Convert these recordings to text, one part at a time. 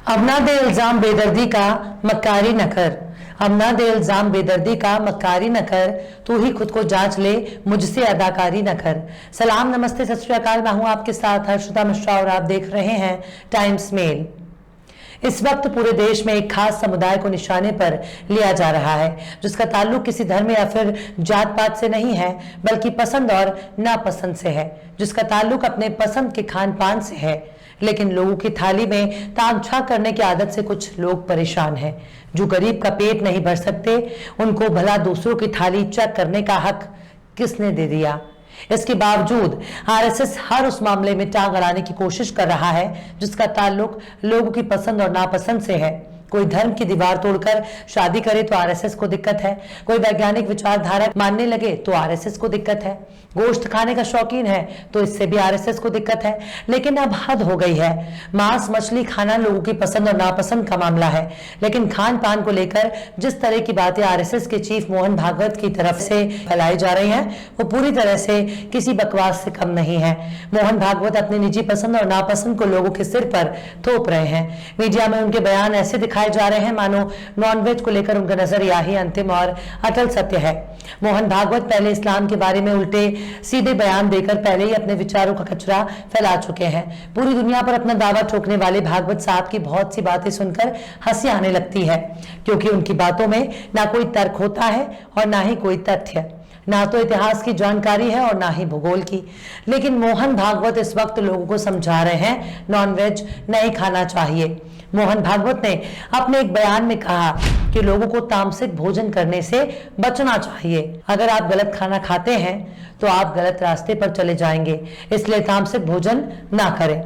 अब ना दे इल्जाम बेदर्दी का, मक्कारी न कर। अब ना दे इल्जाम बेदर्दी का, मक्कारी न कर। तू ही खुद को जांच ले, मुझसे अदाकारी न कर। सलाम, नमस्ते, सत श्री अकाल। मैं हूं आपके साथ हर्षिता मिश्रा और आप देख रहे हैं टाइम्स मेल। इस वक्त पूरे देश में एक खास समुदाय को निशाने पर लिया जा रहा है, जिसका ताल्लुक किसी धर्म या फिर जात पात से नहीं है, बल्कि पसंद और नापसंद से है, जिसका ताल्लुक अपने पसंद के खान पान से है। लेकिन लोगों की थाली में तामझाम करने की आदत से कुछ लोग परेशान हैं। जो गरीब का पेट नहीं भर सकते, उनको भला दूसरों की थाली चेक करने का हक किसने दे दिया? इसके बावजूद आरएसएस हर उस मामले में टांग अड़ाने की कोशिश कर रहा है जिसका ताल्लुक लोगों की पसंद और नापसंद से है। कोई धर्म की दीवार तोड़कर शादी करे तो आरएसएस को दिक्कत है, कोई वैज्ञानिक विचारधारा मानने लगे तो आरएसएस को दिक्कत है, गोश्त खाने का शौकीन है तो इससे भी आरएसएस को दिक्कत है। लेकिन अब हद हो गई है। मांस मछली खाना लोगों की पसंद और नापसंद का मामला है, लेकिन खान पान को लेकर जिस तरह की बातें आरएसएस के चीफ मोहन भागवत की तरफ से फैलाई जा रही हैं, वो पूरी तरह से किसी बकवास से कम नहीं है। मोहन भागवत अपनी निजी पसंद और नापसंद को लोगों के सिर पर थोप रहे हैं। मीडिया में उनके बयान ऐसे दिखाए जा रहे हैं मानो नॉनवेज को लेकर उनका नजरिया ही अंतिम और अटल सत्य है। मोहन भागवत पहले इस्लाम के बारे में उल्टे सीधे बयान देकर पहले ही अपने विचारों का कचरा फैला चुके हैं। पूरी दुनिया पर अपना दावा ठोकने वाले भागवत साहब की बहुत सी बातें सुनकर हंसी आने लगती है, क्योंकि उनकी बातों में ना कोई तर्क होता है और ना ही कोई तथ्य, ना तो इतिहास की जानकारी है और ना ही भूगोल की। लेकिन मोहन भागवत इस वक्त लोगों को समझा रहे हैं नॉनवेज नहीं खाना चाहिए। मोहन भागवत ने अपने एक बयान में कहा कि लोगों को तामसिक भोजन करने से बचना चाहिए। अगर आप गलत खाना खाते हैं तो आप गलत रास्ते पर चले जाएंगे, इसलिए तामसिक भोजन ना करें।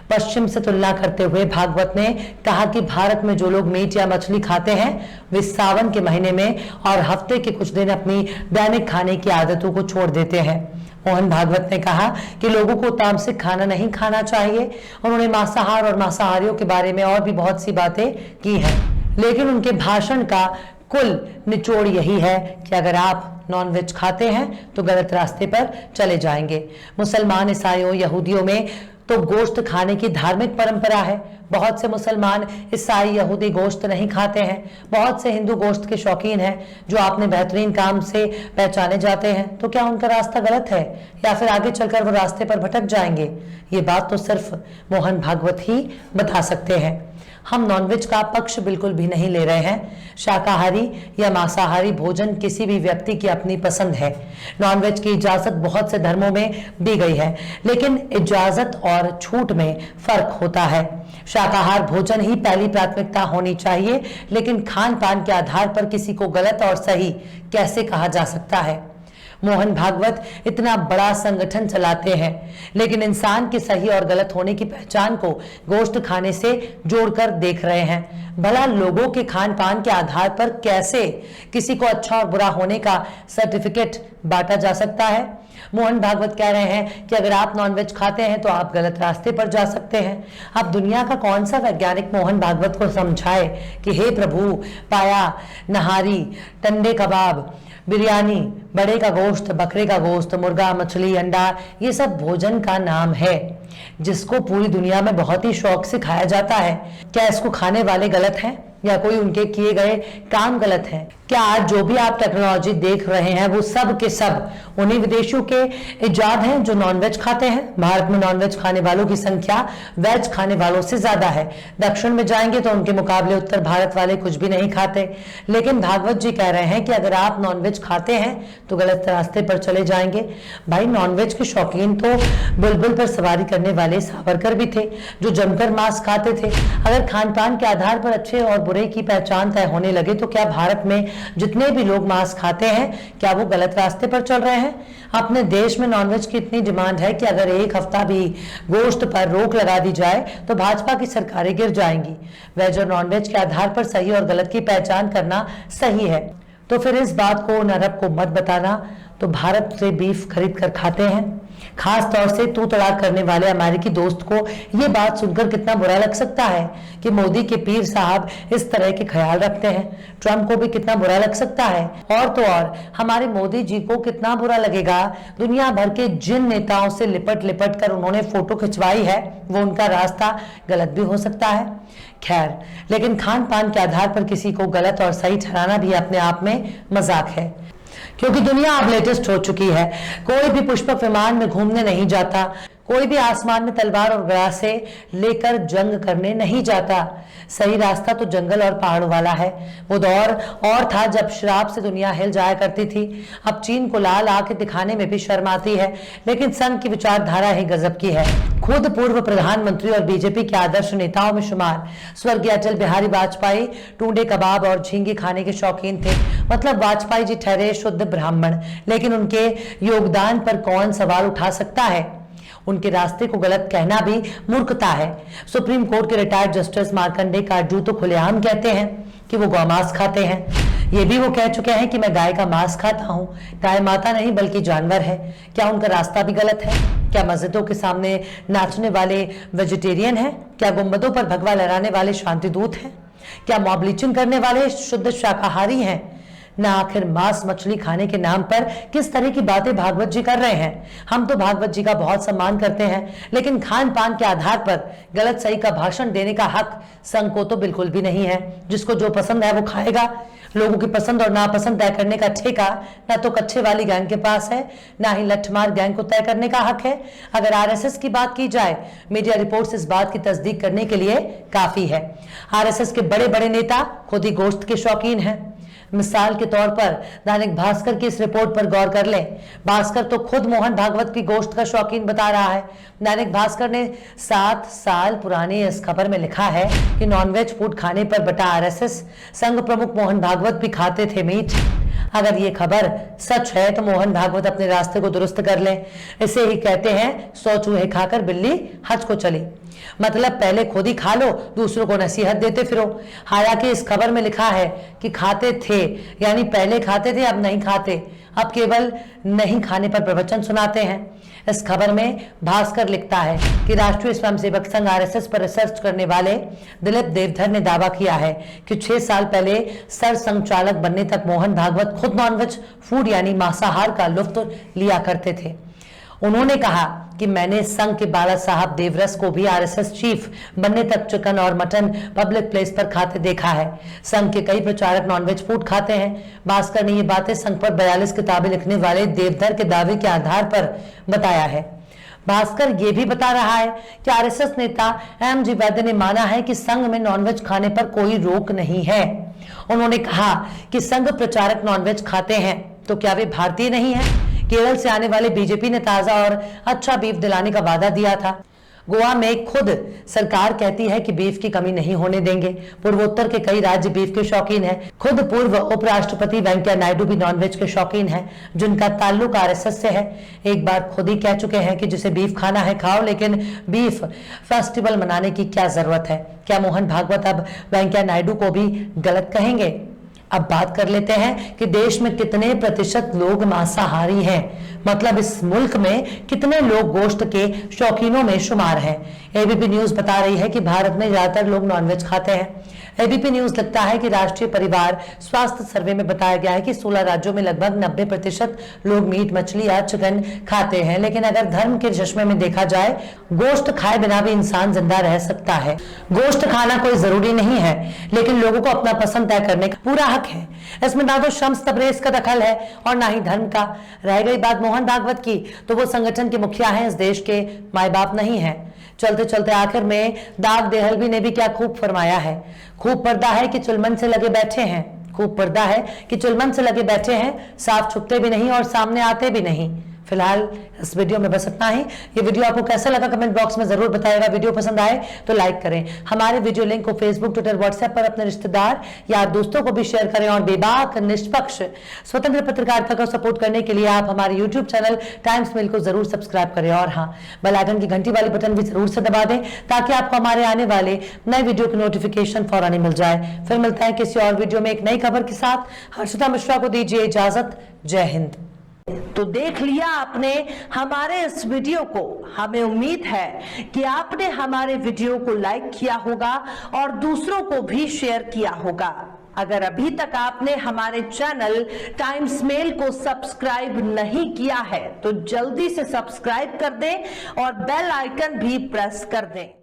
पश्चिम से तुलना करते हुए भागवत ने कहा कि भारत में जो लोग मीट या मछली खाते हैं वे सावन के महीने में और हफ्ते के कुछ दिन अपनी दैनिक खाने की आदतों को छोड़ देते हैं। मोहन भागवत ने कहा कि लोगों को तामसिक खाना नहीं खाना चाहिए। उन्होंने मांसाहार और मांसाहारियों के बारे में और भी बहुत सी बातें की हैं, लेकिन उनके भाषण का कुल निचोड़ यही है कि अगर आप नॉनवेज खाते हैं तो गलत रास्ते पर चले जाएंगे। मुसलमान, ईसाइयों, यहूदियों में तो गोश्त खाने की धार्मिक परंपरा है। बहुत से मुसलमान, ईसाई, यहूदी गोश्त नहीं खाते हैं। बहुत से हिंदू गोश्त के शौकीन हैं जो अपने बेहतरीन काम से पहचाने जाते हैं। तो क्या उनका रास्ता गलत है या फिर आगे चलकर वो रास्ते पर भटक जाएंगे? ये बात तो सिर्फ मोहन भागवत ही बता सकते हैं। हम नॉनवेज का पक्ष बिल्कुल भी नहीं ले रहे हैं। शाकाहारी या मांसाहारी भोजन किसी भी व्यक्ति की अपनी पसंद है। नॉनवेज की इजाजत बहुत से धर्मों में दी गई है, लेकिन इजाजत और छूट में फर्क होता है। शाकाहार भोजन ही पहली प्राथमिकता होनी चाहिए, लेकिन खान पान के आधार पर किसी को गलत और सही कैसे कहा जा सकता है? मोहन भागवत इतना बड़ा संगठन चलाते हैं, लेकिन इंसान के सही और गलत होने की पहचान को गोश्त खाने से जोड़कर देख रहे हैं। भला लोगों के खान पान के आधार पर कैसे किसी को अच्छा और बुरा होने का सर्टिफिकेट बांटा जा सकता है? मोहन भागवत कह रहे हैं कि अगर आप नॉनवेज खाते हैं तो आप गलत रास्ते पर जा सकते हैं। अब दुनिया का कौन सा वैज्ञानिक मोहन भागवत को समझाए कि हे प्रभु, पाया, नहारी, टंडे कबाब, बिरयानी, बड़े का गोश्त, बकरे का गोश्त, मुर्गा, मछली, अंडा, ये सब भोजन का नाम है जिसको पूरी दुनिया में बहुत ही शौक से खाया जाता है। क्या इसको खाने वाले गलत हैं या कोई उनके किए गए काम गलत है? क्या आज जो भी आप टेक्नोलॉजी देख रहे हैं वो सब के सब उन्हीं विदेशियों के इजाद हैं जो नॉनवेज खाते हैं? भारत में नॉनवेज खाने वालों की संख्या वेज खाने वालों से ज्यादा है। दक्षिण में जाएंगे तो उनके मुकाबले उत्तर भारत वाले कुछ भी नहीं खाते। लेकिन भागवत जी कह रहे हैं कि अगर आप नॉनवेज खाते हैं तो गलत रास्ते पर चले जाएंगे। भाई, नॉनवेज के शौकीन तो बुलबुल पर सवारी करने वाले सावरकर भी थे जो जमकर मांस खाते थे। अगर खान पान के आधार पर अच्छे और बुरे की पहचान तय होने लगे तो क्या भारत में जितने भी लोग मांस खाते हैं क्या वो गलत रास्ते पर चल रहे हैं? अपने देश में नॉनवेज की इतनी डिमांड है कि अगर एक हफ्ता भी गोश्त पर रोक लगा दी जाए तो भाजपा की सरकारें गिर जाएंगी। वेज और नॉनवेज के आधार पर सही और गलत की पहचान करना सही है, तो फिर इस बात को नरक को मत बताना। तो भारत से बीफ खरीद कर खाते हैं। खास तौर से तू तड़ाक करने वाले अमेरिकी दोस्त को यह बात सुनकर कितना बुरा लग सकता है कि मोदी के पीर साहब इस तरह के ख्याल रखते हैं। ट्रंप को भी कितना बुरा लग सकता है, और तो और हमारे मोदी जी को कितना बुरा लगेगा। दुनिया भर के जिन नेताओं से लिपट लिपट कर उन्होंने फोटो खिंचवाई है वो उनका रास्ता गलत भी हो सकता है। खैर, लेकिन खान पान के आधार पर किसी को गलत और सही ठहराना भी अपने आप में मजाक है, क्योंकि दुनिया अब लेटेस्ट हो चुकी है। कोई भी पुष्पक विमान में घूमने नहीं जाता, कोई भी आसमान में तलवार और गदा से लेकर जंग करने नहीं जाता। सही रास्ता तो जंगल और पहाड़ों वाला है। वो दौर और था जब शराब से दुनिया हिल जाया करती थी। अब चीन को लाल आंखें दिखाने में भी शर्म आती है, लेकिन संघ की विचारधारा ही गजब की है। खुद पूर्व प्रधानमंत्री और बीजेपी के आदर्श नेताओं में शुमार स्वर्गीय अटल बिहारी वाजपेयी टूंडे कबाब और झींगे खाने के शौकीन थे। मतलब वाजपेयी जी ठहरे शुद्ध ब्राह्मण, लेकिन उनके योगदान पर कौन सवाल उठा सकता है? उनके रास्ते को गलत कहना भी मूर्खता है। सुप्रीम कोर्ट के रिटायर्ड जस्टिस मार्कंडे काटजू तो खुलेआम कहते हैं कि वो गौमांस खाते हैं। ये भी वो कह चुके हैं कि मैं गाय का मांस खाता हूँ। गाय माता नहीं बल्कि जानवर है। क्या उनका रास्ता भी गलत है? क्या मस्जिदों के सामने नाचने वाले वेजिटेरियन हैं? क्या गुंबदों पर भगवा लहराने वाले शांति दूत हैं? क्या मॉब ब्लीचिंग करने वाले शुद्ध शाकाहारी हैं? ना आखिर मांस मछली खाने के नाम पर किस तरह की बातें भागवत जी कर रहे हैं। हम तो भागवत जी का बहुत सम्मान करते हैं, लेकिन खान पान के आधार पर गलत सही का भाषण देने का हक संघ को तो बिल्कुल भी नहीं है। जिसको जो पसंद है वो खाएगा। लोगों की पसंद और नापसंद तय करने का ठेका ना तो कच्चे वाली गैंग के पास है, ना ही लठमार गैंग को तय करने का हक है। अगर आरएसएस की बात की जाए, मीडिया रिपोर्ट्स इस बात की तस्दीक करने के लिए काफी है। आरएसएस के बड़े बड़े नेता खुद ही गोश्त के शौकीन हैं। मिसाल के तौर पर दैनिक भास्कर की इस रिपोर्ट पर गौर कर लें। भास्कर तो खुद मोहन भागवत की गोश्त का शौकीन बता रहा है। दैनिक भास्कर ने 7 साल पुरानी इस खबर में लिखा है कि नॉनवेज फूड खाने पर बटा आरएसएस, संघ प्रमुख मोहन भागवत भी खाते थे मीट। अगर ये खबर सच है तो मोहन भागवत अपने रास्ते को दुरुस्त कर लें। इसे ही कहते हैं 100 चूहे खाकर बिल्ली हज को चली। मतलब पहले खुद ही खा लो, दूसरों को नसीहत देते फिरो। हालांकि इस खबर में लिखा है कि खाते थे, यानी पहले खाते थे अब नहीं खाते, अब केवल नहीं खाने पर प्रवचन सुनाते हैं। इस खबर में भास्कर लिखता है कि राष्ट्रीय स्वयंसेवक संघ आरएसएस पर रिसर्च करने वाले दिलीप देवधर ने दावा किया है कि 6 साल पहले सर संचालक बनने तक मोहन भागवत खुद नॉनवेज फूड यानी मांसाहार का लुत्फ लिया करते थे। उन्होंने कहा कि मैंने संघ के बाला साहब देवरस को भी आरएसएस चीफ बनने तक चिकन और मटन पब्लिक प्लेस पर खाते देखा है। संघ के कई प्रचारक नॉनवेज फूड खाते हैं। भास्कर ने ये बातें संघ पर 42 किताबें लिखने वाले देवधर के दावे के आधार पर बताया है। भास्कर ये भी बता रहा है कि आरएसएस नेता एम.जी. वैद्य ने माना है कि संघ में नॉनवेज खाने पर कोई रोक नहीं है। उन्होंने कहा कि संघ प्रचारक नॉनवेज खाते हैं तो क्या वे भारतीय नहीं है? केरल से आने वाले बीजेपी ने ताजा और अच्छा बीफ दिलाने का वादा दिया था। गोवा में खुद सरकार कहती है कि बीफ की कमी नहीं होने देंगे। पूर्वोत्तर के कई राज्य बीफ के शौकीन हैं। खुद पूर्व उपराष्ट्रपति वेंकैया नायडू भी नॉनवेज के शौकीन हैं, जिनका ताल्लुक आरएसएस से है। एक बार खुद ही कह चुके हैं कि जिसे बीफ खाना है खाओ, लेकिन बीफ फेस्टिवल मनाने की क्या जरूरत है? क्या मोहन भागवत अब वेंकैया नायडू को भी गलत कहेंगे? अब बात कर लेते हैं कि देश में कितने प्रतिशत लोग मांसाहारी हैं। मतलब इस मुल्क में कितने लोग गोश्त के शौकीनों में शुमार हैं। एबीपी न्यूज बता रही है कि भारत में ज्यादातर लोग नॉनवेज खाते हैं। एबीपी न्यूज लिखता है कि राष्ट्रीय परिवार स्वास्थ्य सर्वे में बताया गया है कि 16 राज्यों में लगभग 90% लोग मीट मछली या चिकन खाते हैं। लेकिन अगर धर्म के चश्मे में देखा जाए, गोश्त खाए बिना भी इंसान जिंदा रह सकता है। गोश्त खाना कोई जरूरी नहीं है, लेकिन लोगों को अपना पसंद तय करने का पूरा हक है। इसमें ना तो शम्स तबरेज का दखल है और ना ही धर्म का। रह गई बात मोहन भागवत की, तो वो संगठन के मुखिया हैं, इस देश के माए बाप नहीं है। चलते चलते आखिर में दाग देहलवी ने भी क्या खूब फरमाया है। खूब पर्दा है कि चुलमन से लगे बैठे हैं। खूब पर्दा है कि चुलमन से लगे बैठे हैं, साफ छुपते भी नहीं और सामने आते भी नहीं। फिलहाल इस वीडियो में बस इतना ही। ये वीडियो आपको कैसा लगा कमेंट बॉक्स में जरूर बताइएगा। वीडियो पसंद आए तो लाइक करें। हमारे वीडियो लिंक को फेसबुक, ट्विटर, व्हाट्सएप पर अपने रिश्तेदार या दोस्तों को भी शेयर करें। और बेबाक, निष्पक्ष, स्वतंत्र पत्रकारिता को सपोर्ट करने के लिए आप हमारे यूट्यूब चैनल टाइम्स मेल को जरूर सब्सक्राइब करें। और हाँ, बेल आइकन की घंटी वाली बटन भी जरूर से दबा दें ताकि आपको हमारे आने वाले नए वीडियो की नोटिफिकेशन फौरन ही मिल जाए। फिर मिलता है किसी और वीडियो में एक नई खबर के साथ। हर्षिता मिश्रा को दीजिए इजाजत। जय हिंद। तो देख लिया आपने हमारे इस वीडियो को। हमें उम्मीद है कि आपने हमारे वीडियो को लाइक किया होगा और दूसरों को भी शेयर किया होगा। अगर अभी तक आपने हमारे चैनल टाइम्स मेल को सब्सक्राइब नहीं किया है तो जल्दी से सब्सक्राइब कर दें और बेल आइकन भी प्रेस कर दें।